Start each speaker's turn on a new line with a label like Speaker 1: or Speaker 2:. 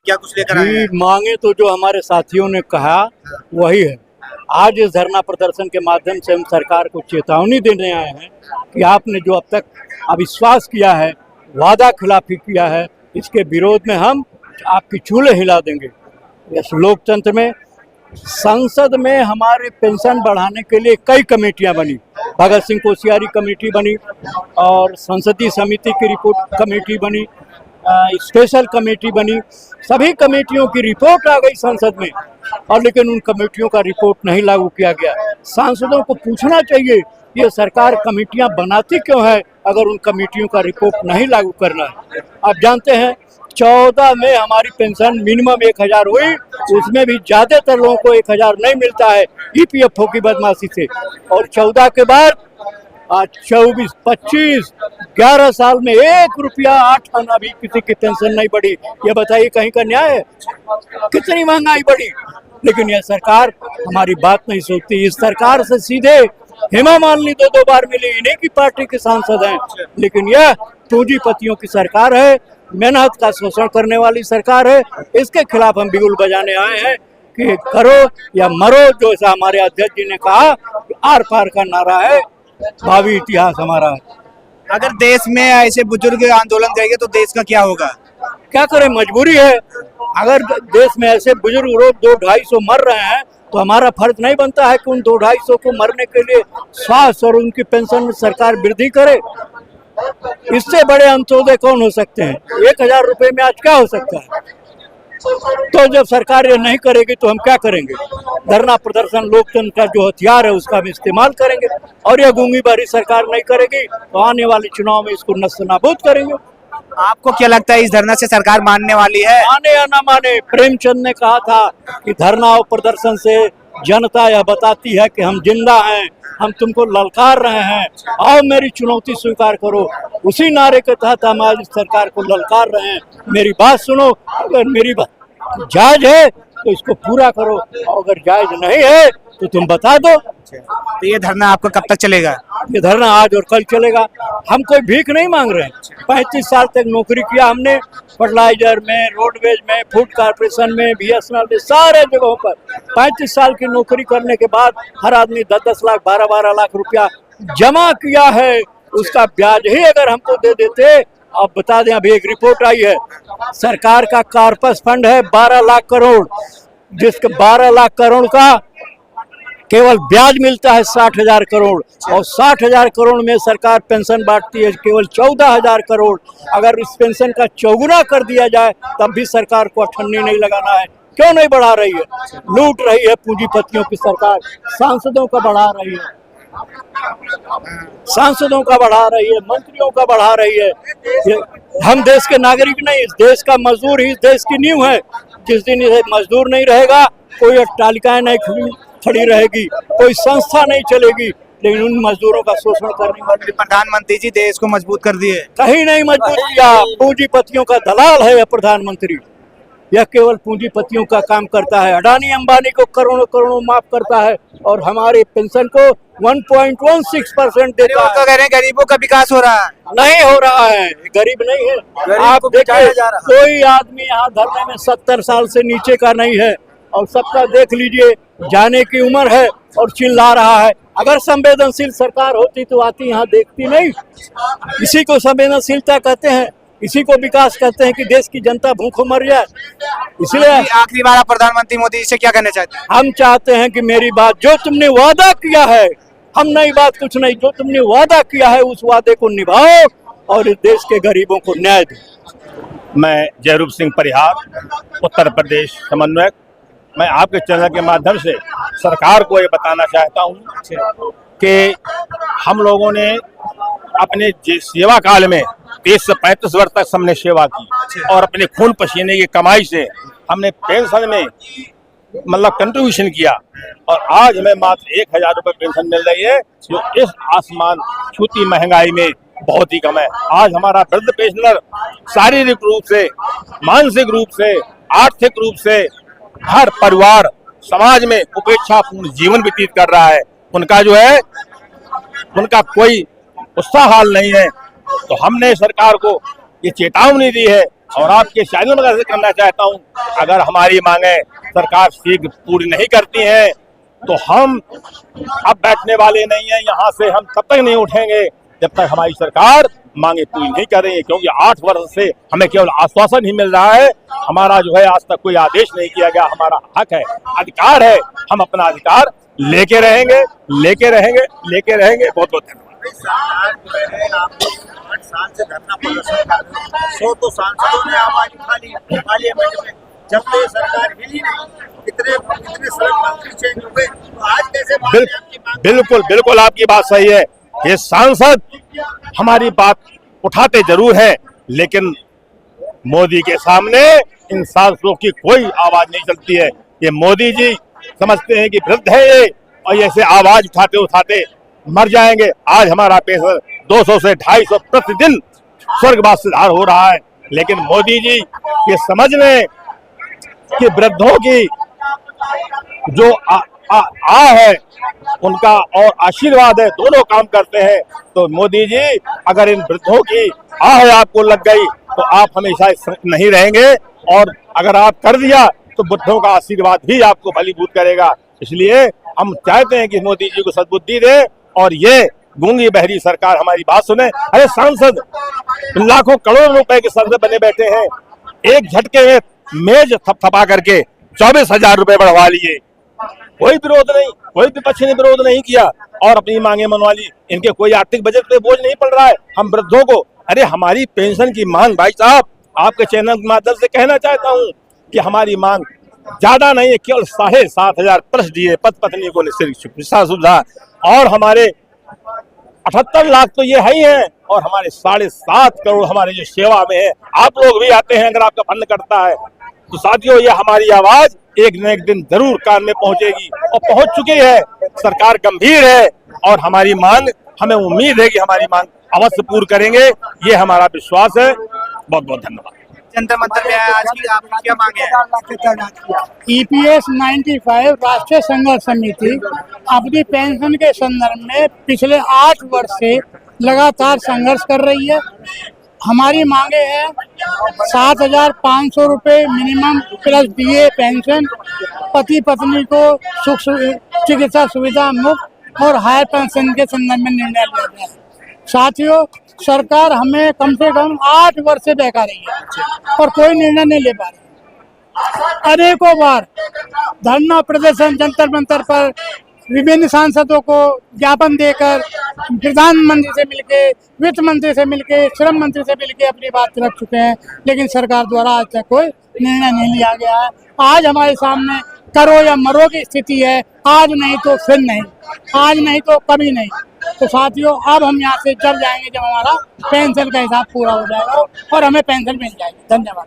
Speaker 1: क्या कुछ लेकर आए हैं?
Speaker 2: मांगे तो जो हमारे साथियों ने कहा वही है। आज इस धरना प्रदर्शन के माध्यम से हम सरकार को चेतावनी देने आए हैं कि आपने जो अब तक अविश्वास किया है, वादा खिलाफी किया है, इसके विरोध में हम आपकी चूल्हे हिला देंगे। इस लोकतंत्र में संसद में हमारे पेंशन बढ़ाने के लिए कई कमेटियां बनी। भगत सिंह कोश्यारी कमेटी बनी और संसदीय समिति की रिपोर्ट कमेटी बनी, स्पेशल कमेटी बनी। सभी कमेटियों की रिपोर्ट आ गई संसद में, और लेकिन उन कमेटियों का रिपोर्ट नहीं लागू किया गया। सांसदों को पूछना चाहिए ये सरकार कमेटियां बनाती क्यों है अगर उन कमेटियों का रिपोर्ट नहीं लागू करना है। आप जानते हैं 14 में हमारी पेंशन मिनिमम 1000 हुई, उसमें भी ज्यादातर लोगों को 1000 नहीं मिलता है ईपीएफओ की बदमाशी से। और 14 के बाद आज 24, 25, 11 साल में 1 रुपया 8 आना भी किसी की पेंशन नहीं बढ़ी। ये बताइए कहीं का न्याय है? कितनी महंगाई बढ़ी। लेकिन यह सरकार हमारी बात नहीं सोचती। इस सरकार से सीधे हेमा मालिनी 2 बार मिली, इन्हीं की पार्टी के सांसद हैं। लेकिन यह पूंजीपतियों की सरकार है, मेहनत का शोषण करने वाली सरकार है। इसके खिलाफ हम बिगुल बजाने आए हैं कि करो या मरो, जो ऐसा हमारे अध्यक्ष जी ने कहा, आर पार का नारा है, भावी इतिहास हमारा है।
Speaker 1: अगर देश में ऐसे बुजुर्ग आंदोलन करेंगे तो देश का क्या होगा?
Speaker 2: क्या करें, मजबूरी है। अगर देश में ऐसे बुजुर्ग लोग 200-250 मर रहे हैं तो हमारा फर्ज नहीं बनता है कि उन 200-250 को मरने के लिए स्वास्थ्य और उनकी पेंशन में सरकार वृद्धि करे। इससे बड़े अंत्योदय कौन हो सकते हैं? 1000 रुपए में आज क्या हो सकता है? तो जब सरकार ये नहीं करेगी तो हम क्या करेंगे? धरना प्रदर्शन लोकतंत्र का जो हथियार है उसका हम इस्तेमाल करेंगे, और यह गूंगी बारी सरकार नहीं करेगी तो आने वाले चुनाव में इसको नस्तनाबूद करेंगे।
Speaker 1: आपको क्या लगता है इस धरना से सरकार मानने वाली है?
Speaker 2: माने या ना माने, प्रेमचंद ने कहा था कि धरना और प्रदर्शन से जनता यह बताती है कि हम जिंदा हैं, हम तुमको ललकार रहे हैं, आओ मेरी चुनौती स्वीकार करो। उसी नारे के तहत हम आज सरकार को ललकार रहे हैं। मेरी बात सुनो, अगर मेरी बात जायज है तो इसको पूरा करो, और अगर जायज नहीं है तो तुम बता दो।
Speaker 1: तो ये धरना आपका कब तक चलेगा?
Speaker 2: ये धरना आज और कल चलेगा। हम कोई भीख नहीं मांग रहे हैं। 35 साल तक नौकरी किया हमने, फर्टिलाइजर में, रोडवेज में, फूड कॉर्पोरेशन में, बीएसएनएल में, सारे जगहों पर 35 साल की नौकरी करने के बाद हर आदमी 10-10 लाख, 12-12 लाख रुपया जमा किया है। उसका ब्याज ही अगर हमको दे देते। अब बता दें, अभी एक रिपोर्ट आई है, सरकार का कॉर्पस फंड है 12 लाख करोड़, जिसके 12 लाख करोड़ का केवल ब्याज मिलता है 60,000 करोड़, और 60,000 करोड़ में सरकार पेंशन बांटती है केवल 14,000 करोड़। अगर इस पेंशन का चौगुना कर दिया जाए तब भी सरकार को अठन्नी नहीं लगाना है। क्यों नहीं बढ़ा रही है? लूट रही है पूंजीपतियों की सरकार। सांसदों का बढ़ा रही है, सांसदों का बढ़ा रही है, मंत्रियों का बढ़ा रही है। हम देश के नागरिक नहीं, इस देश का मजदूर ही इस देश की नींव है। जिस दिन ये मजदूर नहीं रहेगा, कोई अट्टालिकाएं नहीं खड़ी रहेगी, कोई संस्था नहीं चलेगी। लेकिन उन मजदूरों का शोषण करने वाले
Speaker 1: प्रधानमंत्री जी देश को मजबूत कर दिए।
Speaker 2: कहीं नहीं मजबूत किया। पूंजीपतियों का दलाल है यह प्रधानमंत्री। यह केवल पूंजीपतियों का काम करता है। अडानी अंबानी को करोड़ों करोड़ों माफ करता है और हमारे पेंशन को 1.16% देता है।
Speaker 1: तो कह रहे हैं गरीबों का विकास हो रहा है।
Speaker 2: नहीं हो रहा है, गरीब नहीं है। आप देखिए, कोई आदमी यहाँ धरने में 70 साल से नीचे का नहीं है, और सबका देख लीजिए जाने की उम्र है और चिल्ला रहा है। अगर संवेदनशील सरकार होती तो आती, यहाँ देखती नहीं। इसी को संवेदनशीलता कहते हैं, इसी को विकास कहते हैं कि देश की जनता भूखों मर जाए। इसलिए
Speaker 1: आखिरी बार आप प्रधानमंत्री मोदी जी से क्या कहना चाहते हैं?
Speaker 2: हम चाहते हैं कि मेरी बात, जो तुमने वादा किया है, हम नई बात कुछ नहीं, जो तुमने वादा किया है उस वादे को निभाओ और इस देश के गरीबों को न्याय दो।
Speaker 3: मैं जयरूप सिंह परिहार, उत्तर प्रदेश समन्वयक। मैं आपके चैनल के माध्यम से सरकार को ये बताना चाहता हूँ कि हम लोगों ने अपने सेवा काल में 30 से 35 वर्ष तक हमने सेवा की, और अपने खून पसीने की कमाई से हमने पेंशन में मतलब कंट्रीब्यूशन किया, और आज हमें मात्र 1000 रुपये पेंशन मिल रही है, जो इस आसमान छूती महंगाई में बहुत ही कम है। आज हमारा वृद्ध पेंशनर शारीरिक रूप से, मानसिक रूप से, आर्थिक रूप से हर परिवार समाज में उपेक्षापूर्ण जीवन व्यतीत कर रहा है। उनका जो है, उनका कोई उत्साह हाल नहीं है। तो हमने सरकार को ये चेतावनी दी है और आपके चैनल में ऐसे करना चाहता हूँ, अगर हमारी मांगे सरकार शीघ्र पूरी नहीं करती है तो हम अब बैठने वाले नहीं हैं, यहाँ से हम तब तक नहीं उठेंगे जब तक हमारी सरकार मांगे पूरी नहीं करेंगे, क्योंकि 8 वर्ष से हमें केवल आश्वासन ही मिल रहा है। हमारा जो है आज तक कोई आदेश नहीं किया गया। हमारा हक है, अधिकार है, हम अपना अधिकार लेके रहेंगे, लेके रहेंगे, लेके रहेंगे। बहुत बहुत धन्यवाद।
Speaker 4: सरकार जो है आप 8 साल से धरना प्रदर्शन कर रहे हैं, 100 तो सांसदों ने आवाज उठा ली पार्लियामेंट में, जब तो ये सरकार हिली नहीं, कितने सड़क मंत्री चेंज हुए, तो आज कैसे आपकी मांग?
Speaker 3: बिल्कुल बिल्कुल आपकी बात सही है। ये सांसद हमारी बात उठाते जरूर है, लेकिन मोदी के सामने इन सांसदों की कोई आवाज नहीं चलती है। ये मोदी जी समझते हैं कि वृद्ध है ये, और ऐसे आवाज उठाते उठाते मर जाएंगे। आज हमारा पेशेंट 200 से 250 प्रतिदिन स्वर्गवास सुधार हो रहा है, लेकिन मोदी जी ये समझ लें कि वृद्धों की जो आ है उनका और आशीर्वाद है, दोनों काम करते हैं। तो मोदी जी अगर इन वृद्धों की आह आपको लग गई तो आप हमेशा नहीं रहेंगे, और अगर आप कर दिया तो वृद्धों का आशीर्वाद भी आपको फलीभूत करेगा। इसलिए हम चाहते हैं कि मोदी जी को सद्बुद्धि दे और ये गूंगी बहरी सरकार हमारी बात सुने। अरे सांसद लाखों करोड़ रुपए के सांसद बने बैठे हैं, एक झटके में मेज थपथपा करके 24,000 रुपए बढ़वा लिए, कोई विरोध नहीं, कोई विपक्ष ने विरोध नहीं किया और अपनी मांगे मनवा ली। इनके कोई आर्थिक बजट पे बोझ नहीं पड़ रहा है हम वृद्धों को। अरे हमारी पेंशन की मांग, भाई साहब आपके चैनल के माध्यम से कहना चाहता हूँ कि हमारी मांग ज्यादा नहीं है, केवल 7,500 प्लस दिए पति पत्नी को चिकित्सा सुविधा, और हमारे 78 लाख तो ये है ही है, और हमारे 7.5 करोड़ हमारे जो सेवा में है। आप लोग भी आते हैं, अगर आपका फंड करता है तो साथियों ये हमारी आवाज एक न एक दिन जरूर कान में पहुंचेगी, और पहुंच चुकी है। सरकार गंभीर है और हमारी मांग, हमें उम्मीद है कि हमारी मांग अवश्य पूर्ण करेंगे, ये हमारा विश्वास है। बहुत बहुत धन्यवाद।
Speaker 1: जंतर मंतर में आज की आपकी क्या मांगे हैं?
Speaker 5: EPS 95 राष्ट्रीय संघर्ष समिति अपनी पेंशन के संदर्भ में पिछले 8 वर्ष से लगातार संघर्ष कर रही है। हमारी मांगे हैं 7,500 रुपये मिनिमम प्लस DA पेंशन, पति पत्नी को चिकित्सा सुविधा मुफ्त और हायर पेंशन के संदर्भ में निर्णय लिया गया है। साथियों सरकार हमें कम से कम 8 वर्ष से बहका रही है और कोई निर्णय नहीं ले पा रही। अनेकों बार धरना प्रदर्शन जंतर मंतर पर विभिन्न सांसदों को ज्ञापन देकर प्रधानमंत्री से मिलके, वित्त मंत्री से मिलके, श्रम मंत्री से मिलके अपनी बात रख चुके हैं, लेकिन सरकार द्वारा आज तक कोई निर्णय नहीं लिया गया है। आज हमारे सामने करो या मरो की स्थिति है, आज नहीं तो फिर नहीं, आज नहीं तो कभी नहीं। तो साथियों अब हम यहाँ से जब जाएंगे जब हमारा पेंशन का हिसाब पूरा हो जाएगा और हमें पेंशन मिल जाएगी। धन्यवाद।